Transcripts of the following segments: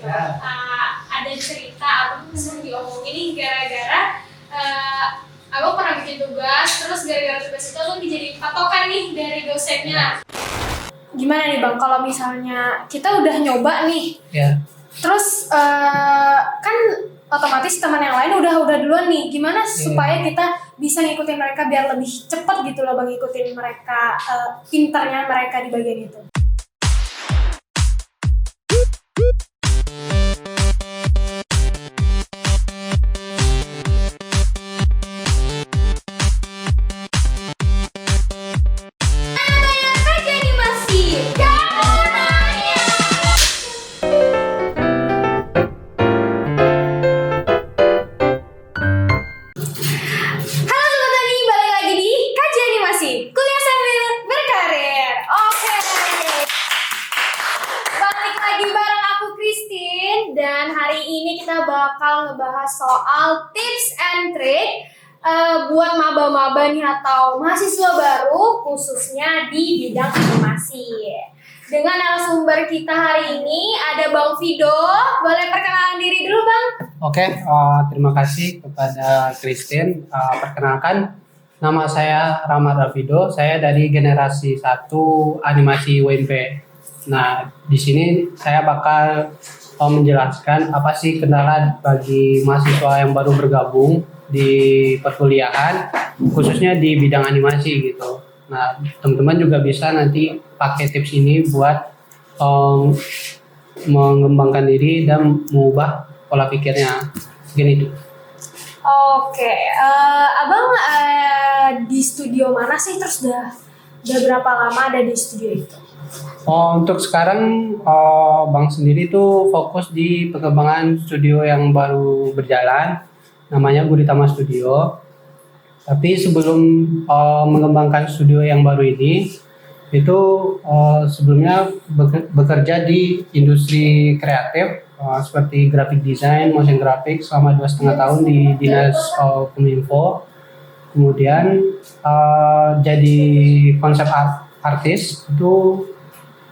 Ya. Ada cerita abang sering diomongin nih gara-gara abang pernah bikin tugas, terus gara-gara tugas itu abang dijadiin patokan nih dari dosennya. Gimana nih bang, kalau misalnya kita udah nyoba nih, Ya. terus kan otomatis teman yang lain udah duluan nih, gimana supaya kita bisa ngikutin mereka biar lebih cepet gitu loh bang, ngikutin mereka, pinternya mereka di bagian itu. Dan hari ini kita bakal ngebahas soal tips and trick buat maba-maba nih atau mahasiswa baru khususnya di bidang animasi. Dengan narasumber kita hari ini ada Bang Fido. Boleh perkenalan diri dulu Bang? Oke, terima kasih kepada Christine. Perkenalkan, nama saya Rahmat Rafido. Saya dari generasi 1 animasi WNP. Nah, di sini saya bakal menjelaskan apa sih kendala bagi mahasiswa yang baru bergabung di perkuliahan, khususnya di bidang animasi gitu. Nah, teman-teman juga bisa nanti pakai tips ini buat mengembangkan diri dan mengubah pola pikirnya. Gini tuh. Oke, abang di studio mana sih? Terus udah berapa lama ada di studio itu? Untuk sekarang Bang sendiri tuh fokus di pengembangan studio yang baru berjalan, namanya Guritama Studio. Tapi sebelum mengembangkan studio yang baru ini, itu sebelumnya bekerja di industri kreatif seperti graphic design, motion graphic selama 2,5 tahun di Dinas Kominfo. Kemudian jadi konsep artis itu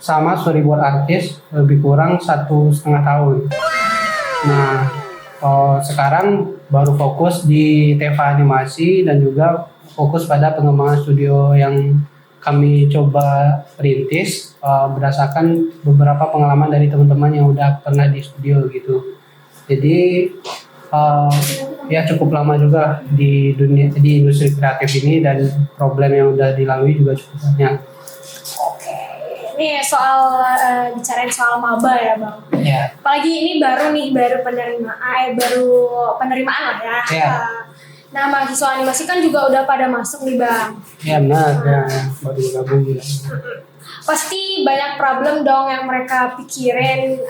sama storyboard artis lebih kurang 1,5 tahun. Nah, sekarang baru fokus di Teva Animasi dan juga fokus pada pengembangan studio yang kami coba rintis berdasarkan beberapa pengalaman dari teman-teman yang udah pernah di studio gitu. Jadi ya cukup lama juga di industri kreatif ini dan problem yang udah dilalui juga cukup banyak. Nih soal bicarain soal maba ya bang. Ya. Apalagi ini baru penerimaan lah ya. Ya. Nah mahasiswa animasi kan juga udah pada masuk nih bang. Ya benar, ya baru gabung. Pasti banyak problem dong yang mereka pikirin,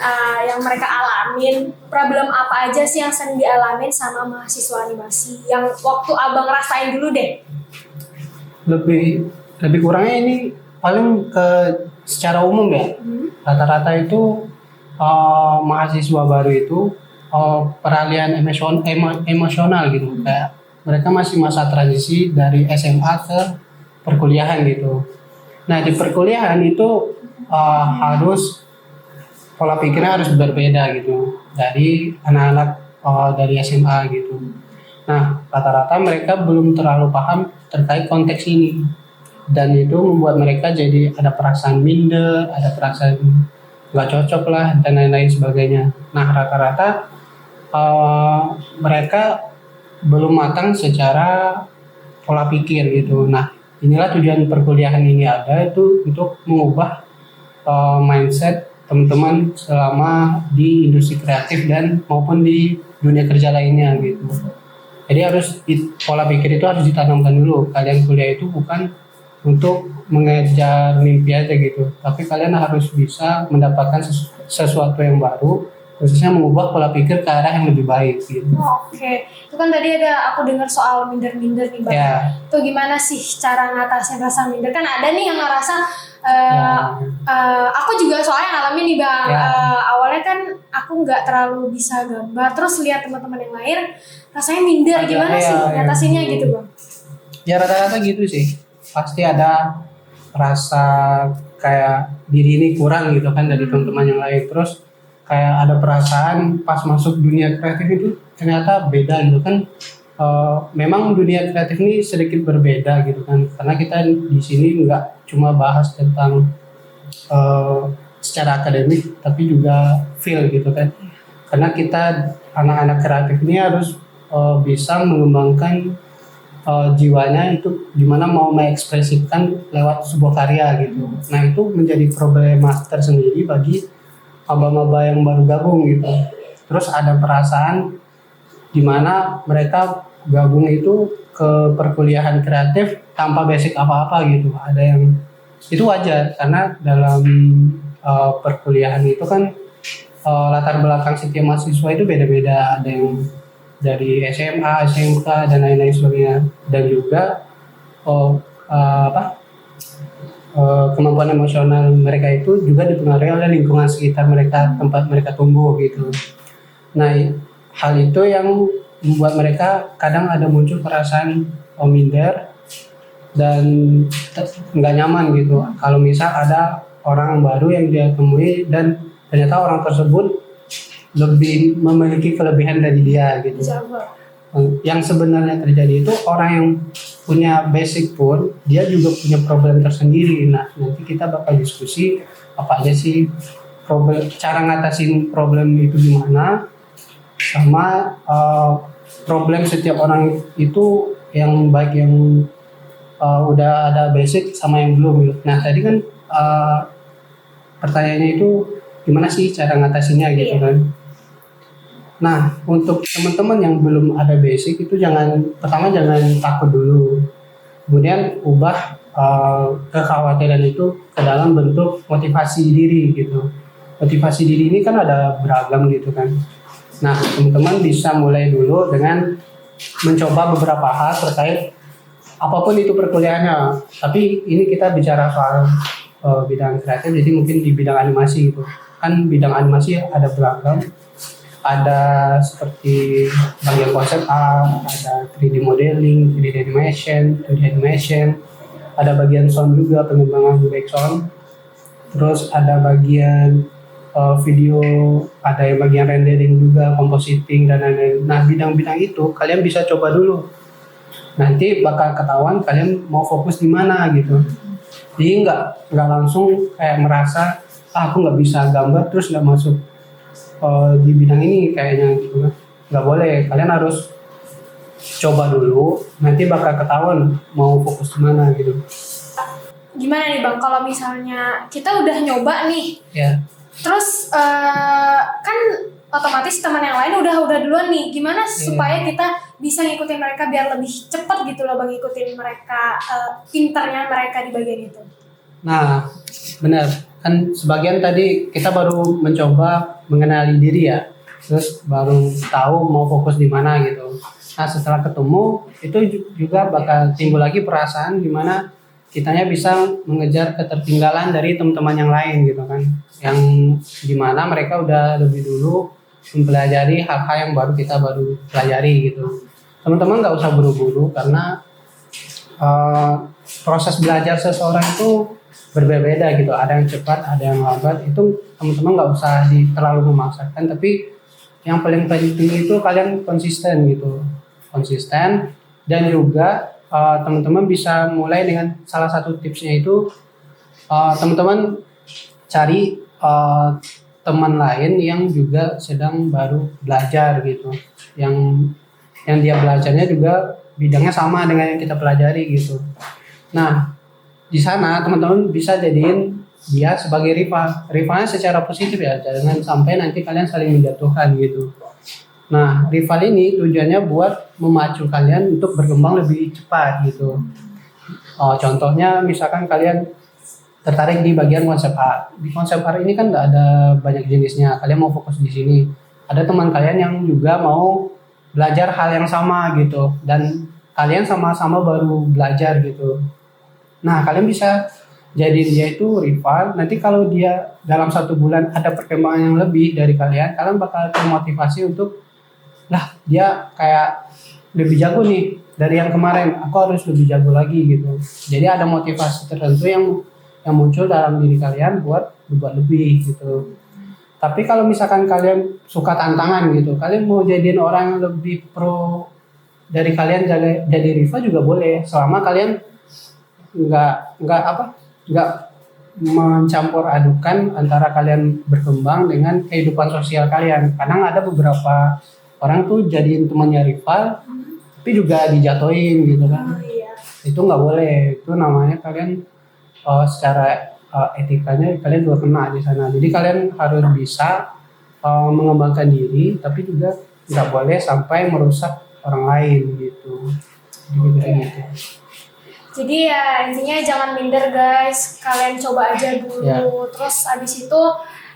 yang mereka alamin. Problem apa aja sih yang sering dialamin sama mahasiswa animasi? Yang waktu abang rasain dulu deh. Lebih kurangnya ini paling ke secara umum ya. Rata-rata itu mahasiswa baru itu peralihan emosional gitu. Kayak mereka masih masa transisi dari SMA ke perkuliahan gitu. Nah di perkuliahan itu harus pola pikirnya harus berbeda gitu dari anak-anak dari SMA gitu. Nah rata-rata mereka belum terlalu paham terkait konteks ini dan itu membuat mereka jadi ada perasaan minder, ada perasaan nggak cocok lah dan lain-lain sebagainya. Nah rata-rata mereka belum matang secara pola pikir gitu. Nah inilah tujuan perkuliahan ini ada itu untuk mengubah mindset teman-teman selama di industri kreatif dan maupun di dunia kerja lainnya gitu. Jadi pola pikir itu harus ditanamkan dulu. Kalian kuliah itu bukan untuk mengejar mimpi aja gitu, tapi kalian harus bisa mendapatkan sesuatu yang baru, khususnya mengubah pola pikir ke arah yang lebih baik gitu. Oke, itu kan tadi aku dengar soal minder-minder nih bang. Ya. Itu gimana sih cara ngatasin rasa minder? Kan ada nih yang ngerasa, aku juga soalnya ngalamin nih bang. Ya. Awalnya kan aku nggak terlalu bisa gambar, terus lihat teman-teman yang lain rasanya minder. Gimana sih ngatasinnya gitu bang? Ya rata-rata gitu sih. Pasti ada rasa kayak diri ini kurang gitu kan dari teman-teman yang lain. Terus kayak ada perasaan pas masuk dunia kreatif itu ternyata beda gitu kan. Memang dunia kreatif ini sedikit berbeda gitu kan, karena kita di sini nggak cuma bahas tentang eh, secara akademik tapi juga feel gitu kan, karena kita anak-anak kreatif ini harus bisa mengembangkan jiwanya itu gimana mau mengekspresikan lewat sebuah karya gitu. Nah itu menjadi problema tersendiri bagi maba-maba yang baru gabung gitu. Terus ada perasaan gimana mereka gabung itu ke perkuliahan kreatif tanpa basic apa-apa gitu. Ada yang itu wajar karena dalam perkuliahan itu kan latar belakang setiap mahasiswa itu beda-beda. Ada yang dari SMA, SMK dan lain-lain sebagainya, dan juga kemampuan emosional mereka itu juga dipengaruhi oleh lingkungan sekitar mereka, tempat mereka tumbuh gitu. Nah, hal itu yang membuat mereka kadang ada muncul perasaan minder dan nggak nyaman gitu. Kalau misal ada orang baru yang dia temui dan ternyata orang tersebut lebih memiliki kelebihan dari dia gitu. Yang sebenarnya terjadi itu orang yang punya basic pun dia juga punya problem tersendiri. Nah nanti kita bakal diskusi apa aja sih problem, cara ngatasin problem itu gimana, sama problem setiap orang itu yang baik yang udah ada basic sama yang belum gitu. Nah tadi kan pertanyaannya itu gimana sih cara ngatasinnya gitu kan. Nah, untuk teman-teman yang belum ada basic itu pertama jangan takut dulu. Kemudian ubah kekhawatiran itu ke dalam bentuk motivasi diri gitu. Motivasi diri ini kan ada beragam gitu kan. Nah, teman-teman bisa mulai dulu dengan mencoba beberapa hal terkait apapun itu perkuliahannya. Tapi ini kita bicara soal bidang kreatif, jadi mungkin di bidang animasi gitu. Kan bidang animasi ada beragam. Ada seperti bagian konsep art, ada 3D modeling, 3D animation, 2D animation, ada bagian sound juga, pengembangan back sound, terus ada bagian video, ada yang bagian rendering juga, compositing dan lain-lain. Nah bidang-bidang itu kalian bisa coba dulu, nanti bakal ketahuan kalian mau fokus di mana gitu. Jadi nggak langsung kayak merasa aku nggak bisa gambar terus nggak masuk di bidang ini kayaknya gitu kan. Nggak boleh, kalian harus coba dulu, nanti bakal ketahuan mau fokus kemana gitu. Gimana nih Bang, kalau misalnya kita udah nyoba nih, Ya. terus kan otomatis teman yang lain udah duluan nih, gimana supaya kita bisa ngikutin mereka biar lebih cepat gitu loh Bang, ngikutin mereka, pinternya mereka di bagian itu. Nah benar, kan sebagian tadi kita baru mencoba mengenali diri ya, terus baru tahu mau fokus di mana gitu. Nah setelah ketemu itu juga bakal timbul lagi perasaan gimana kitanya bisa mengejar ketertinggalan dari teman-teman yang lain gitu kan, yang dimana mereka udah lebih dulu mempelajari hal-hal yang baru kita baru pelajari gitu. Teman-teman nggak usah buru-buru karena proses belajar seseorang itu berbeda gitu, ada yang cepat, ada yang lambat. Itu teman-teman nggak usah terlalu memaksakan, tapi yang paling penting itu kalian konsisten gitu, konsisten. Dan juga teman-teman bisa mulai dengan salah satu tipsnya itu teman-teman cari teman lain yang juga sedang baru belajar gitu, yang dia belajarnya juga bidangnya sama dengan yang kita pelajari gitu. Nah di sana teman-teman bisa jadiin dia sebagai rivalnya secara positif ya, jangan sampai nanti kalian saling menjatuhkan gitu. Nah rival ini tujuannya buat memacu kalian untuk berkembang lebih cepat gitu. Contohnya misalkan kalian tertarik di bagian konsep art. Di konsep art ini kan nggak ada banyak jenisnya, kalian mau fokus di sini. Ada teman kalian yang juga mau belajar hal yang sama gitu, dan kalian sama-sama baru belajar gitu. Nah kalian bisa jadi dia itu rival. Nanti kalau dia dalam 1 bulan ada perkembangan yang lebih dari kalian bakal termotivasi untuk lah dia kayak lebih jago nih dari yang kemarin, aku harus lebih jago lagi gitu. Jadi ada motivasi tertentu yang muncul dalam diri kalian buat berbuat lebih gitu. Tapi kalau misalkan kalian suka tantangan gitu, kalian mau jadiin orang yang lebih pro dari kalian jadi Riva juga boleh, selama kalian nggak mencampur adukan antara kalian berkembang dengan kehidupan sosial kalian. Kadang ada beberapa orang tuh jadiin temannya rival, tapi juga dijatuhin gitu kan. Oh, iya. Itu nggak boleh. Itu namanya kalian secara etikanya kalian juga kena di sana. Jadi kalian harus bisa mengembangkan diri, tapi juga nggak boleh sampai merusak orang lain gitu. Jadi kayak gitu. Jadi ya intinya jangan minder guys, kalian coba aja dulu, Ya. terus abis itu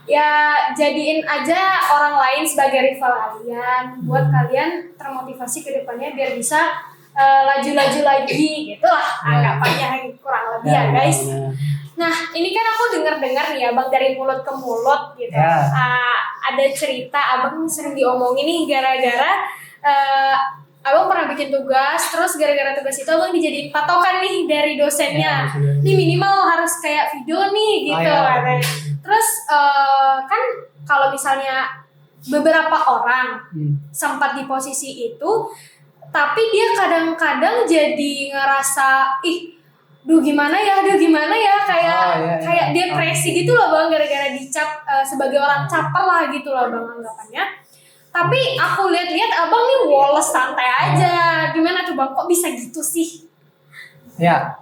ya jadiin aja orang lain sebagai rival kalian, buat kalian termotivasi ke depannya biar bisa laju-laju lagi, gitulah anggapannya kurang lebih ya guys. Ya. Nah ini kan aku dengar-dengar nih ya bang, dari mulut ke mulut gitu, Ya. ada cerita abang sering diomongin nih gara-gara abang pernah bikin tugas, terus gara-gara tugas itu abang dijadiin patokan nih dari dosennya. Ya, Ini minimal harus kayak video nih gitu. ya. Katanya. Terus kan kalau misalnya beberapa orang sempat di posisi itu, tapi dia kadang-kadang jadi ngerasa duh gimana ya, kayak depresi gitu loh bang, gara-gara dicap sebagai orang caper lah gitu loh bang anggapannya. Tapi aku lihat-lihat abang nih woles santai aja. Gimana tuh bang? Kok bisa gitu sih? Ya,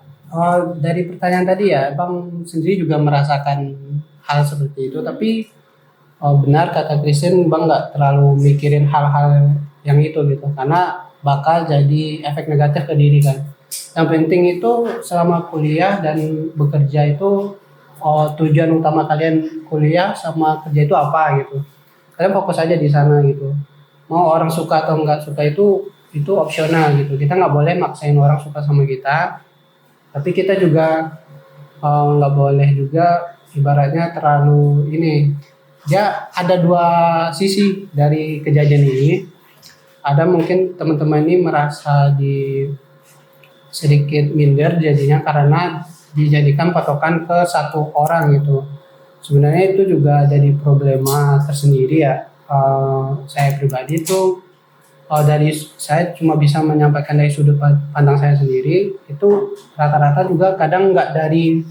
dari pertanyaan tadi ya, Bang sendiri juga merasakan hal seperti itu. Tapi benar kata Christine, Bang nggak terlalu mikirin hal-hal yang itu gitu, karena bakal jadi efek negatif ke diri kan. Yang penting itu selama kuliah dan bekerja itu tujuan utama kalian kuliah sama kerja itu apa gitu. Kalian fokus aja di sana gitu. Mau orang suka atau nggak suka itu opsional gitu. Kita nggak boleh maksain orang suka sama kita. Tapi kita juga nggak boleh juga ibaratnya terlalu ini. Ya ada dua sisi dari kejadian ini. Ada mungkin teman-teman ini merasa sedikit minder jadinya karena dijadikan patokan ke satu orang gitu. Sebenarnya itu juga jadi problema tersendiri ya. Saya pribadi itu saya cuma bisa menyampaikan dari sudut pandang saya sendiri. Itu rata-rata juga kadang nggak dari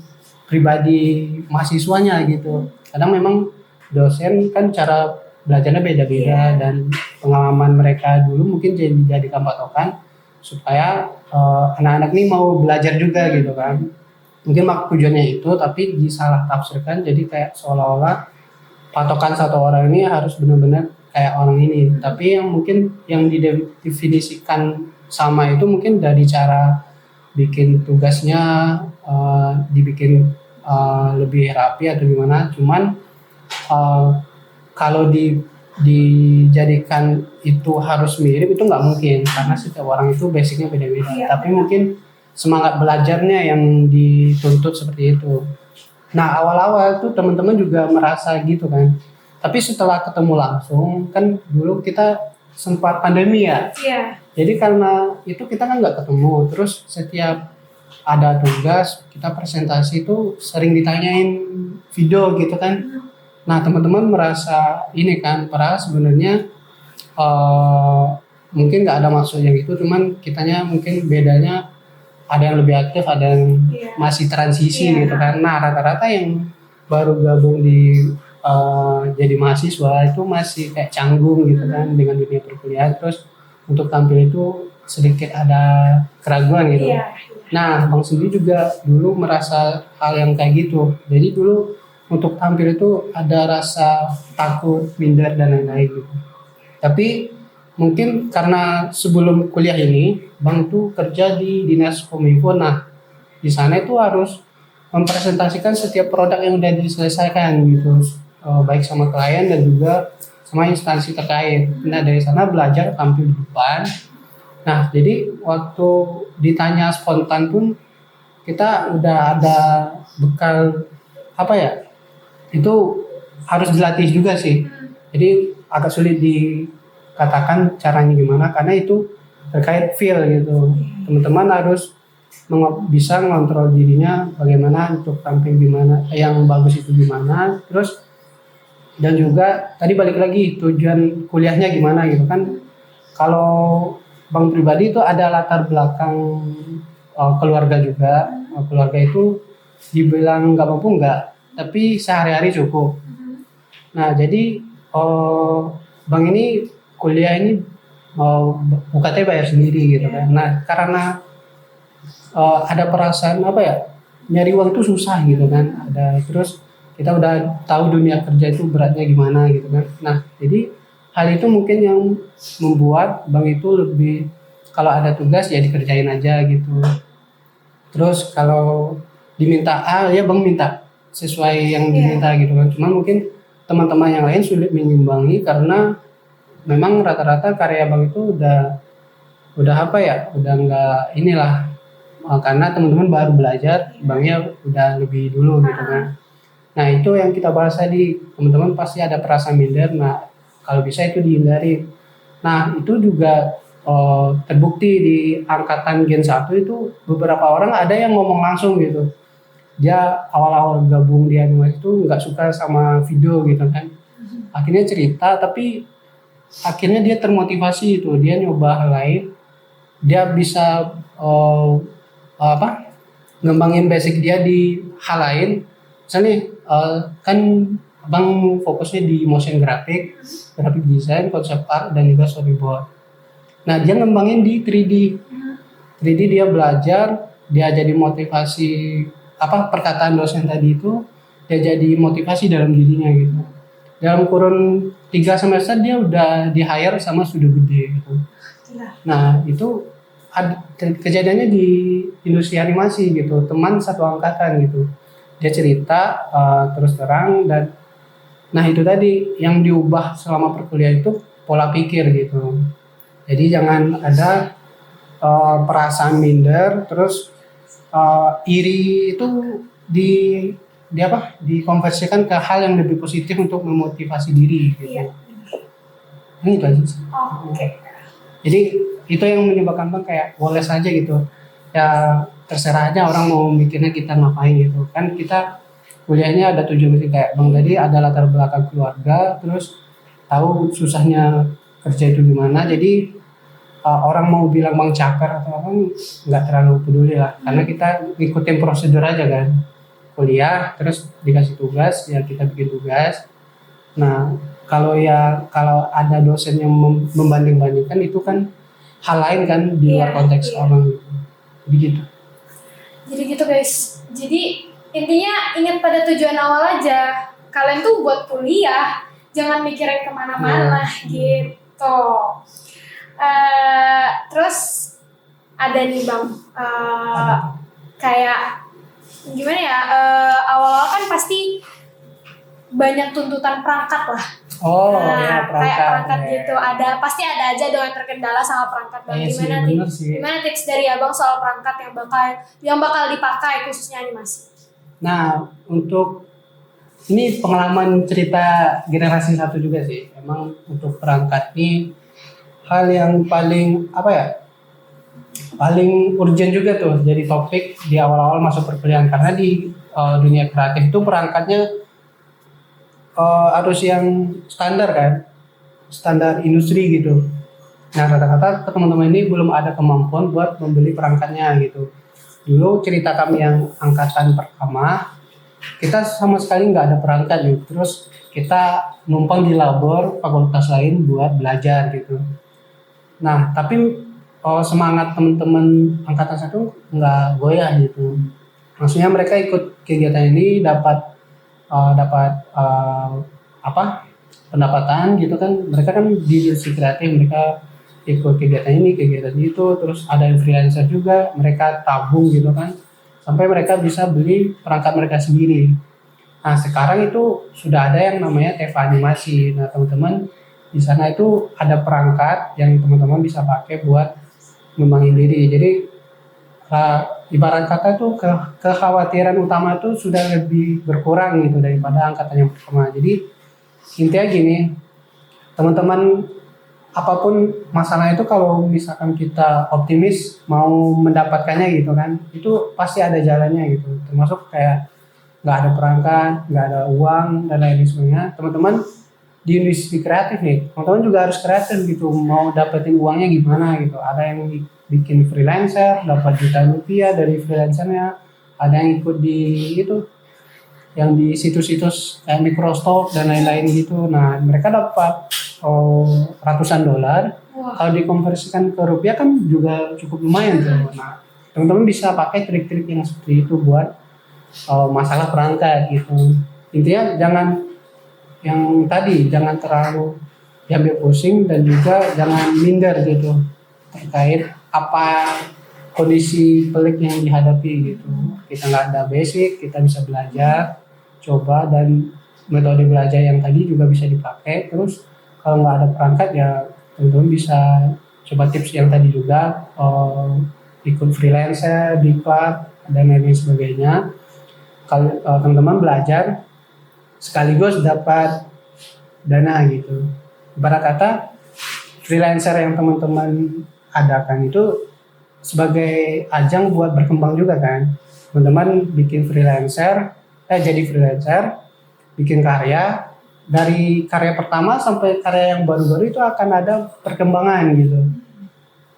pribadi mahasiswanya gitu. Kadang memang dosen kan cara belajarnya beda-beda dan pengalaman mereka dulu mungkin dijadikan patokan supaya anak-anak ini mau belajar juga gitu kan. Mungkin tujuannya itu tapi disalah tafsirkan jadi kayak seolah-olah patokan satu orang ini harus benar-benar kayak orang ini. Tapi yang mungkin yang didefinisikan sama itu mungkin dari cara bikin tugasnya dibikin lebih rapi atau gimana. Cuman kalau dijadikan itu harus mirip itu nggak mungkin karena setiap orang itu basicnya beda-beda. Tapi mungkin semangat belajarnya yang dituntut seperti itu. Nah awal-awal tuh teman-teman juga merasa gitu kan. Tapi setelah ketemu langsung kan dulu kita sempat pandemi ya. Iya. Jadi karena itu kita kan nggak ketemu. Terus setiap ada tugas kita presentasi itu sering ditanyain video gitu kan. Nah teman-teman merasa ini kan padahal sebenarnya mungkin nggak ada maksud yang itu. Cuman kitanya mungkin bedanya ada yang lebih aktif, ada yang masih transisi gitu kan. Nah rata-rata yang baru gabung di jadi mahasiswa itu masih kayak canggung gitu kan dengan dunia perkuliahan. Terus untuk tampil itu sedikit ada keraguan gitu. Nah Bang sendiri juga dulu merasa hal yang kayak gitu. Jadi dulu untuk tampil itu ada rasa takut, minder dan lain-lain gitu. Tapi mungkin karena sebelum kuliah ini Bang tuh kerja di Dinas Kominfo. Nah, di sana itu harus mempresentasikan setiap produk yang udah diselesaikan gitu. Baik sama klien dan juga sama instansi terkait. Nah, dari sana belajar tampil di depan. Nah, jadi waktu ditanya spontan pun kita udah ada bekal itu harus dilatih juga sih. Jadi agak sulit dikatakan caranya gimana karena itu terkait feel gitu. Teman-teman harus bisa mengontrol dirinya bagaimana untuk tampil gimana, yang bagus itu gimana. Terus Dan juga tadi balik lagi tujuan kuliahnya gimana gitu kan. Kalau Bang pribadi itu ada latar belakang keluarga juga. Keluarga itu dibilang nggak mampu nggak, tapi sehari-hari cukup. Nah jadi Bang ini kuliah ini UKT bayar sendiri gitu kan. Nah karena ada perasaan apa ya, nyari uang itu susah gitu kan. Ada terus kita udah tahu dunia kerja itu beratnya gimana gitu kan. Nah jadi hal itu mungkin yang membuat Bang itu lebih, kalau ada tugas ya dikerjain aja gitu. Terus kalau diminta A ya Bang minta sesuai yang diminta gitu kan. Cuman mungkin teman-teman yang lain sulit menyimbangi karena memang rata-rata karya Bang itu udah apa ya, udah nggak inilah. Karena teman-teman baru belajar, Bangnya udah lebih dulu gitu kan. Nah itu yang kita bahas tadi, teman-teman pasti ada perasaan minder. Nah kalau bisa itu dihindari. Nah itu juga terbukti di angkatan Gen 1 itu beberapa orang ada yang ngomong langsung gitu. Dia awal-awal gabung di animasi itu nggak suka sama video gitu kan. Akhirnya cerita, tapi akhirnya dia termotivasi itu, dia nyoba hal lain, dia bisa ngembangin basic dia di hal lain. Misalnya kan Bang fokusnya di motion graphic design, concept art dan juga storyboard. Nah dia ngembangin di 3D dia belajar, dia jadi motivasi, perkataan dosen tadi itu dia jadi motivasi dalam dirinya gitu. Dalam kurun 3 semester dia udah di hire sama studio gede gitu. Nah itu kejadiannya di industri animasi gitu, teman satu angkatan gitu. Dia cerita terus terang. Dan nah itu tadi yang diubah selama perkuliahan itu pola pikir gitu. Jadi jangan ada perasaan minder, terus iri itu dikonversikan ke hal yang lebih positif untuk memotivasi diri gitu. Ini itu aja sih. Jadi itu yang menyebabkan Bang kayak woles aja gitu. Ya terserah aja orang mau mikirnya kita ngapain gitu. Kan kita kuliahnya ada tujuan kayak Bang tadi, ada latar belakang keluarga, terus tahu susahnya kerja itu gimana. Jadi orang mau bilang Bang caper atau apa nggak terlalu peduli lah, karena kita ngikutin prosedur aja kan. Kuliah terus dikasih tugas ya kita bikin tugas. Nah kalau ada dosen yang membanding-bandingkan itu kan hal lain kan, di luar konteks orang gitu. Begitu. Jadi gitu guys. Jadi intinya ingat pada tujuan awal aja. Kalian tuh buat kuliah, jangan mikirin kemana-mana gitu. Terus ada nih Bang, kayak gimana ya, awal-awal kan pasti banyak tuntutan perangkat lah. Ya, kayak perangkat gitu. Pasti ada aja dong yang terkendala sama perangkat. Bang, gimana tips dari Abang soal perangkat yang bakal dipakai khususnya animasi? Nah, untuk ini pengalaman cerita generasi 1 juga sih. Emang untuk perangkat ini hal yang paling paling urgent juga tuh jadi topik di awal-awal masuk perkuliahan, karena di dunia kreatif itu perangkatnya harus yang standar kan, standar industri gitu. Nah rata-rata teman-teman ini belum ada kemampuan buat membeli perangkatnya gitu. Dulu cerita kami yang angkatan pertama, kita sama sekali nggak ada perangkat gitu. Terus kita numpang di labor fakultas lain buat belajar gitu. Nah tapi semangat teman-teman angkatan 1 nggak goyah gitu. Maksudnya mereka ikut kegiatan ini dapat pendapatan gitu kan. Mereka kan di industri kreatif, mereka ikut kegiatan ini kegiatan itu, terus ada yang freelancer juga, mereka tabung gitu kan sampai mereka bisa beli perangkat mereka sendiri. Nah sekarang itu sudah ada yang namanya TV animasi. Nah teman-teman di sana itu ada perangkat yang teman-teman bisa pakai buat ngembangin diri. Jadi ibarat kata itu kekhawatiran utama itu sudah lebih berkurang gitu daripada angkatan yang pertama. Jadi intinya gini, teman-teman, apapun masalah itu kalau misalkan kita optimis mau mendapatkannya gitu kan, itu pasti ada jalannya gitu. Termasuk kayak nggak ada perangkat, nggak ada uang dan lain sebagainya. Teman-teman di industri kreatif nih, teman-teman juga harus kreatif gitu, mau dapetin uangnya gimana gitu. Ada yang bikin freelancer, dapat jutaan rupiah dari freelancernya, ada yang ikut di itu, yang di situs-situs kayak Microsoft dan lain-lain gitu. Nah, mereka dapat ratusan dolar. Wah. Kalau dikonversikan ke rupiah kan juga cukup lumayan tuh. Nah, teman-teman bisa pakai trik-trik yang seperti itu buat masalah perangkat gitu. Intinya jangan terlalu diambil pusing dan juga jangan minder gitu terkait apa kondisi pelik yang dihadapi gitu. Kita nggak ada basic, kita bisa belajar, coba, dan metode belajar yang tadi juga bisa dipakai. Terus kalau nggak ada perangkat ya teman-teman bisa coba tips yang tadi juga, ikut freelancer, diklat, dan lain sebagainya. Kalau teman-teman belajar sekaligus dapat dana gitu. Ibarat kata freelancer yang teman-teman adakan itu sebagai ajang buat berkembang juga kan. Teman-teman bikin jadi freelancer, bikin karya, dari karya pertama sampai karya yang baru-baru itu akan ada perkembangan gitu.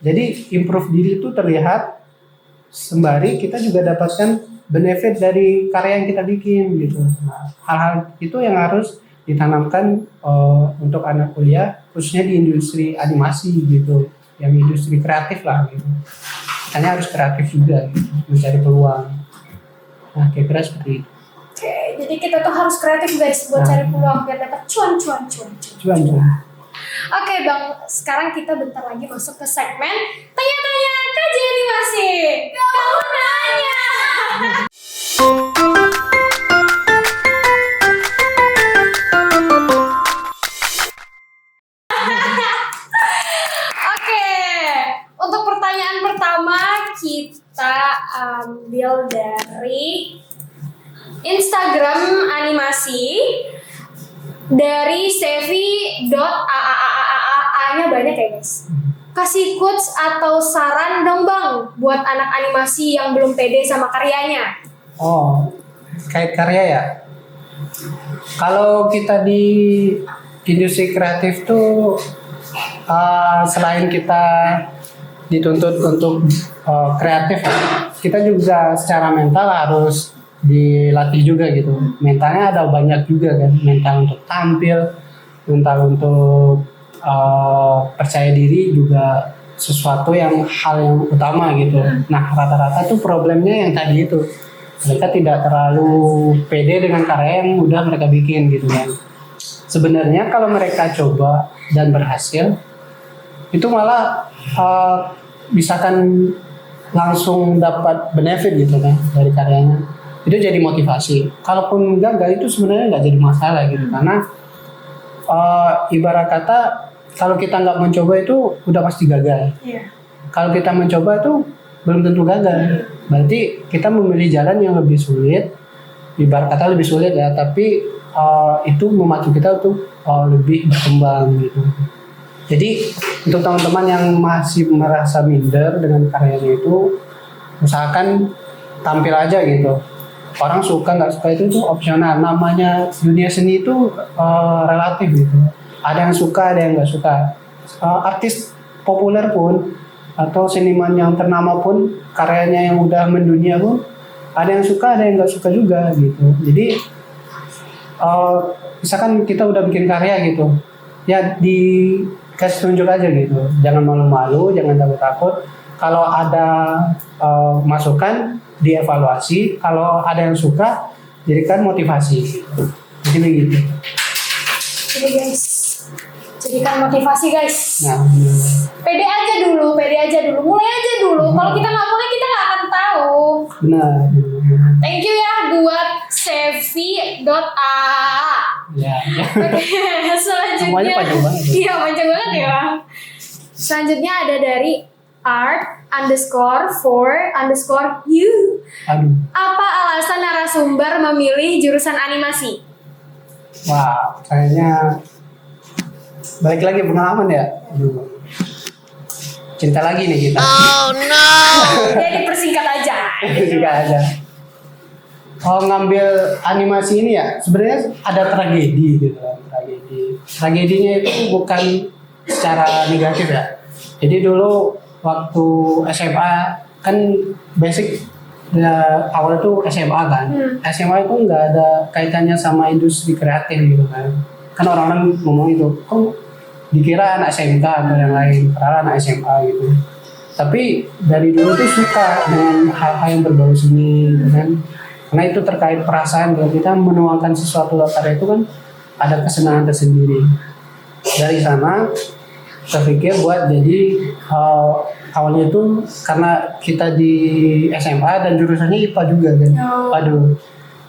Jadi improve diri itu terlihat sembari kita juga dapatkan benefit dari karya yang kita bikin gitu. Nah, hal-hal itu yang harus ditanamkan untuk anak kuliah, khususnya di industri animasi gitu, yang industri kreatif lah gitu. Makanya harus kreatif juga gitu, mencari peluang. Nah, kira-kira seperti itu. Oke, jadi kita tuh harus kreatif guys buat cari peluang biar dapat cuan. Cuan. Oke Bang, sekarang kita bentar lagi masuk ke segmen tanya-tanya kaji animasi. Kamu nanya. Oke, untuk pertanyaan pertama kita ambil dari Instagram animasi dari sevi.aaaaanya banyak ya guys. Kasih quotes atau saran dong Bang buat anak animasi yang belum pede sama karyanya. Oh, kait karya ya. Kalau kita di industri kreatif tuh selain kita dituntut untuk kreatif, kita juga secara mental harus dilatih juga gitu. Mentalnya ada banyak juga kan, mental untuk tampil, mental untuk percaya diri juga sesuatu hal yang utama gitu. Nah, rata-rata tuh problemnya yang tadi itu, mereka tidak terlalu pede dengan karya yang udah mereka bikin gitu kan. Sebenarnya kalau mereka coba dan berhasil, itu malah misalkan langsung dapat benefit gitu kan dari karyanya, itu jadi motivasi. Kalaupun gagal itu sebenarnya nggak jadi masalah gitu, karena ibarat kata kalau kita nggak mencoba itu udah pasti gagal. Iya. Kalau kita mencoba itu belum tentu gagal. Berarti kita memilih jalan yang lebih sulit, ibarat kata lebih sulit ya, tapi itu memacu kita untuk lebih berkembang gitu. Jadi untuk teman-teman yang masih merasa minder dengan karyanya itu, usahakan tampil aja gitu. Orang suka nggak suka itu tuh opsional. Namanya dunia seni itu relatif gitu. Ada yang suka, ada yang nggak suka. Artis populer pun atau seniman yang ternama pun, karyanya yang udah mendunia pun, ada yang suka, ada yang nggak suka juga gitu. Jadi misalkan kita udah bikin karya gitu, ya dikasih tunjuk aja gitu. Jangan malu-malu, jangan takut-takut. Kalau ada masukan, dievaluasi. Kalau ada yang suka, jadikan motivasi gitu. Jadi begitu. Jadi guys, jadikan motivasi guys. Nah, Pede aja dulu, mulai aja dulu. Kalau kita nggak mulai, kita nggak akan tahu. benar. Thank you ya buat sevi.a. Ya. Oke, selanjutnya. Semuanya panjang banget. Iya, panjang banget ya Bang. Selanjutnya ada dari art_for_you. Aduh. Apa alasan narasumber memilih jurusan animasi? Wah, kayaknya balik lagi pengalaman ya. Aduh. Cinta lagi nih kita. Jadi persingkat aja. Juga aja. ngambil animasi ini ya sebenarnya ada tragedi gitu kan, tragedinya itu bukan secara negatif ya. Jadi dulu waktu SMA kan basic ya, awalnya tuh SMA kan. SMA itu nggak ada kaitannya sama industri kreatif gitu kan. Kan orang-orang ngomong itu, kok dikira anak SMK atau yang lain, padahal anak SMA gitu. Tapi dari dulu tuh suka dengan hal-hal yang berbau seni gitu kan. Karena itu terkait perasaan, kalau kita menuangkan sesuatu karya itu kan ada kesenangan tersendiri. Dari sana terpikir buat jadi awalnya itu karena kita di SMA dan jurusannya IPA juga kan. Waduh,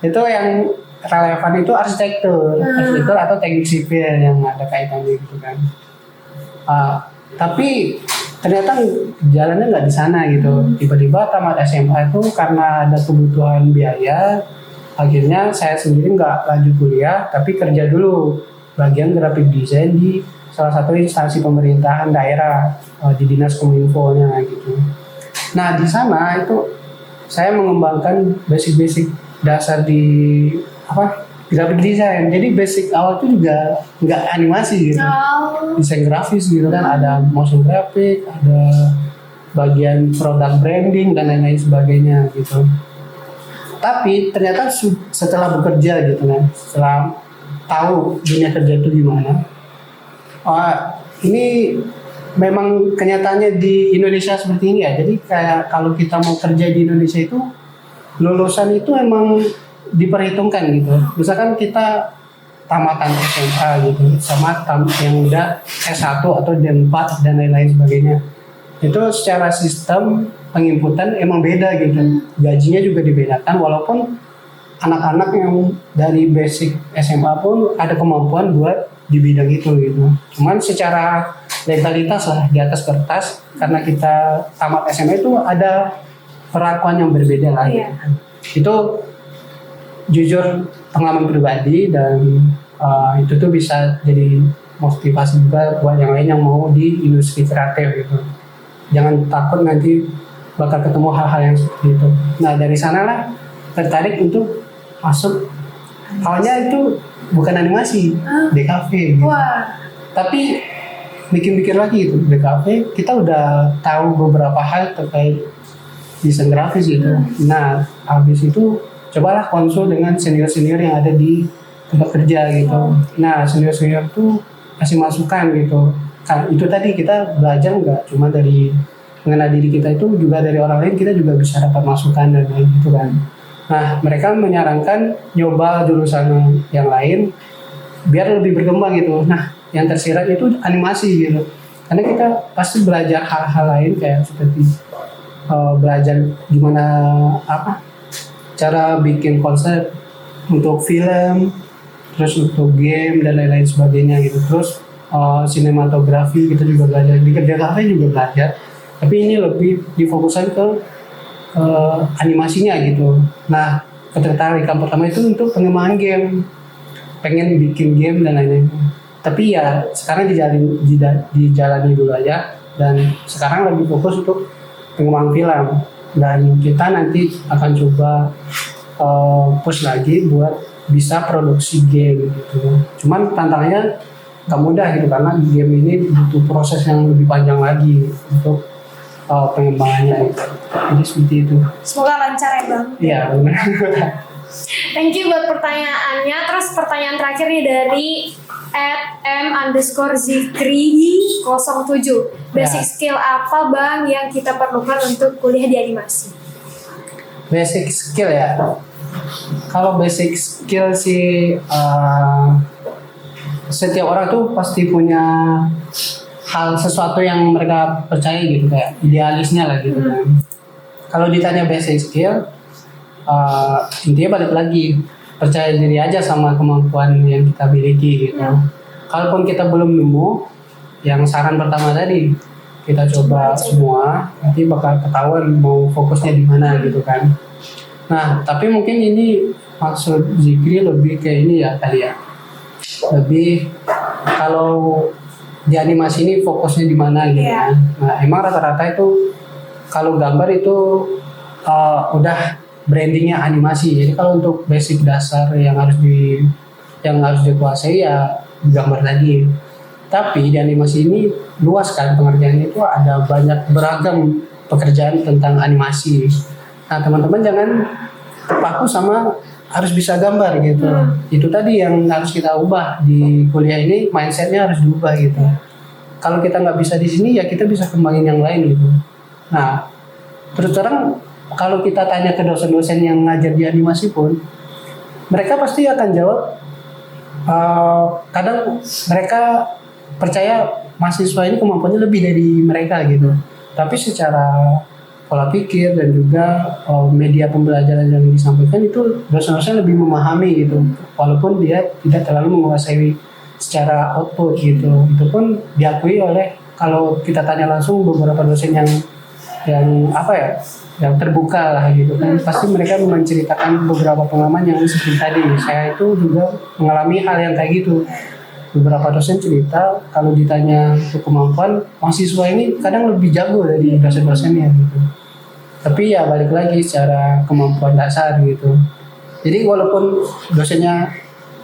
itu yang relevan itu arsitektur atau teknik sipil yang ada kaitannya gitu kan. Tapi ternyata jalannya nggak di sana gitu. Tiba-tiba tamat SMA itu karena ada kebutuhan biaya, akhirnya saya sendiri nggak lanjut kuliah, tapi kerja dulu bagian graphic design di salah satu instansi pemerintahan daerah di dinas kominfo-nya gitu. Nah di sana itu saya mengembangkan basic-basic dasar di graphic design. Jadi basic awal itu juga nggak animasi gitu, desain grafis gitu kan, ada motion graphic, ada bagian product branding dan lain-lain sebagainya gitu. Tapi ternyata setelah bekerja gitu kan, setelah tahu dunia kerja itu gimana, ini memang kenyataannya di Indonesia seperti ini ya. Jadi kayak kalau kita mau kerja di Indonesia itu lulusan itu emang diperhitungkan gitu. Misalkan kita tamatan SMA gitu sama yang udah S1 atau D4 dan lain-lain sebagainya. Itu secara sistem penginputan emang beda gitu. Gajinya juga dibedakan walaupun anak-anak yang dari basic SMA pun ada kemampuan buat di bidang itu gitu. Cuman secara legalitas lah di atas kertas karena kita tamat SMA itu ada perlakuan yang berbeda lah. Gitu. Itu jujur pengalaman pribadi dan itu tuh bisa jadi motivasi juga buat yang lain yang mau di industri kreatif gitu. Jangan takut nanti bakal ketemu hal-hal yang seperti itu. Nah dari sanalah tertarik untuk masuk. Awalnya itu bukan animasi, DKV gitu. Tapi mikir-mikir lagi gitu, DKV kita udah tahu beberapa hal terkait desain grafis gitu. Nah habis itu cobalah konsul dengan senior-senior yang ada di tempat kerja gitu. Nah senior-senior tuh kasih masukan gitu. Kan itu tadi kita belajar nggak cuma dari mengenal diri kita, itu juga dari orang lain kita juga bisa dapat masukan dan lain gitu kan. Nah mereka menyarankan nyoba jurusan yang lain biar lebih berkembang gitu. Nah yang tersirat itu animasi gitu. Karena kita pasti belajar hal-hal lain kayak seperti belajar gimana cara bikin konsep untuk film, terus untuk game dan lain-lain sebagainya gitu. Terus sinematografi kita juga belajar, di kerja kafe juga belajar. Tapi ini lebih difokuskan ke animasinya gitu. Nah ketertarikan pertama itu untuk pengembangan game, pengen bikin game dan lain-lain. Tapi ya sekarang dijalani dulu aja, dan sekarang lebih fokus untuk pengembangan film. Dan kita nanti akan coba push lagi buat bisa produksi game gitu. Cuman tantangannya gak mudah gitu karena game ini butuh proses yang lebih panjang lagi untuk pengembangannya gitu. Jadi seperti itu. Semoga lancar ya Bang. Iya benar. Thank you buat pertanyaannya. Terus pertanyaan terakhir nih dari @m_zikri07. Basic skill apa Bang yang kita perlukan untuk kuliah di animasi? Basic skill ya. Kalau basic skill sih setiap orang tuh pasti punya hal sesuatu yang mereka percaya gitu, kayak idealisnya lah gitu kan. Kalau ditanya basic skill, intinya balik lagi percaya diri aja sama kemampuan yang kita miliki gitu. Kalaupun kita belum nemu, yang saran pertama tadi kita coba semua, nanti bakal ketahuan mau fokusnya di mana gitu kan. Nah tapi mungkin ini maksud Zikri lebih ke ini ya kali ya, lebih kalau di animasi ini fokusnya di mana gitu kan. Nah emang rata-rata itu kalau gambar itu udah brandingnya animasi. Jadi kalau untuk basic dasar yang harus dikuasai ya gambar tadi. Tapi di animasi ini luas kan pengerjaannya, itu ada banyak beragam pekerjaan tentang animasi. Nah teman-teman jangan terpaku sama harus bisa gambar gitu. Itu tadi yang harus kita ubah di kuliah ini, mindsetnya harus diubah gitu. Kalau kita nggak bisa di sini ya kita bisa kembangin yang lain gitu. Nah terus terang kalau kita tanya ke dosen-dosen yang ngajar di animasi pun, mereka pasti akan jawab. Kadang mereka percaya mahasiswa ini kemampuannya lebih dari mereka gitu. Tapi secara pola pikir dan juga media pembelajaran yang disampaikan itu dosen-dosen lebih memahami gitu. Walaupun dia tidak terlalu menguasai secara output gitu. Itu pun diakui oleh, kalau kita tanya langsung beberapa dosen yang apa ya, yang terbuka lah gitu kan, pasti mereka menceritakan beberapa pengalaman yang seperti tadi. Saya itu juga mengalami hal yang kayak gitu. Beberapa dosen cerita kalau ditanya untuk kemampuan, mahasiswa ini kadang lebih jago dari dosen-dosennya gitu. Tapi ya balik lagi secara kemampuan dasar gitu. Jadi walaupun dosennya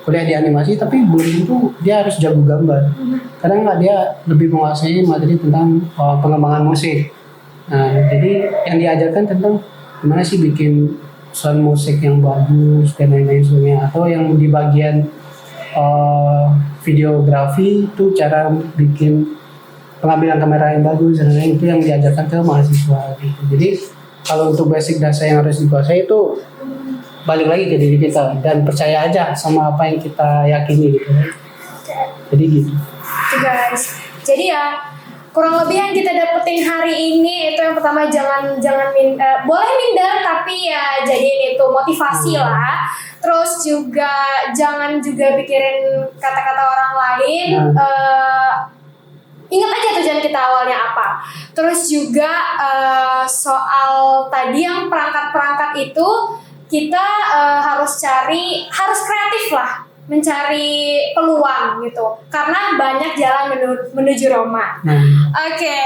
kuliah di animasi, tapi belum tentu dia harus jago gambar. Kadang nggak, dia lebih menguasai materi tentang pengembangan musik. Nah, jadi yang diajarkan tentang gimana sih bikin sound musik yang bagus dan lain-lain sebagainya. Atau yang di bagian videografi itu cara bikin pengambilan kamera yang bagus dan lain-lain, itu yang diajarkan ke mahasiswa gitu. Jadi kalau untuk basic dasar yang harus dikuasai itu balik lagi ke diri kita dan percaya aja sama apa yang kita yakini gitu. Jadi gitu. Itu guys. Jadi ya kurang lebih yang kita dapetin hari ini itu yang pertama, jangan boleh minder tapi ya jadiin itu motivasi lah. Terus juga jangan juga pikirin kata-kata orang lain. Ingat aja tujuan kita awalnya apa. Terus juga soal tadi yang perangkat-perangkat itu kita harus kreatif lah, mencari peluang gitu. Karena banyak jalan menuju Roma. Oke.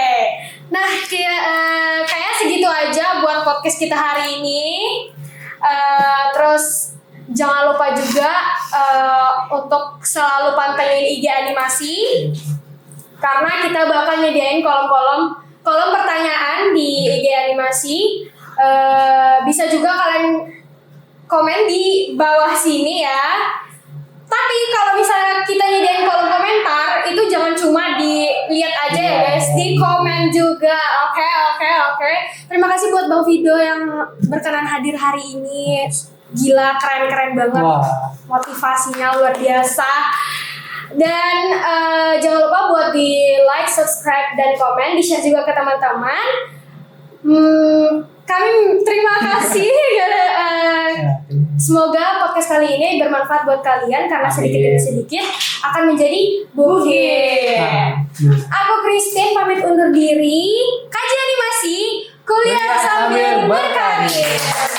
Nah, kayak segitu aja buat podcast kita hari ini. Terus jangan lupa juga untuk selalu pantengin IG animasi, karena kita bakal nyediain kolom pertanyaan di IG animasi. Bisa juga kalian komen di bawah sini ya. Tapi kalau misalnya kita nyediain kolom komentar, itu jangan cuma dilihat aja ya guys, di komen juga. Oke. Terima kasih buat Bang Vido yang berkenan hadir hari ini. Gila, keren banget. Motivasinya luar biasa. Dan jangan lupa buat di like, subscribe, dan komen, di share juga ke teman-teman. Kami terima kasih. Semoga podcast kali ini bermanfaat buat kalian, karena sedikit demi sedikit akan menjadi bukit. Aku Christine pamit undur diri. Kaji animasi, kuliah sambil berkarir.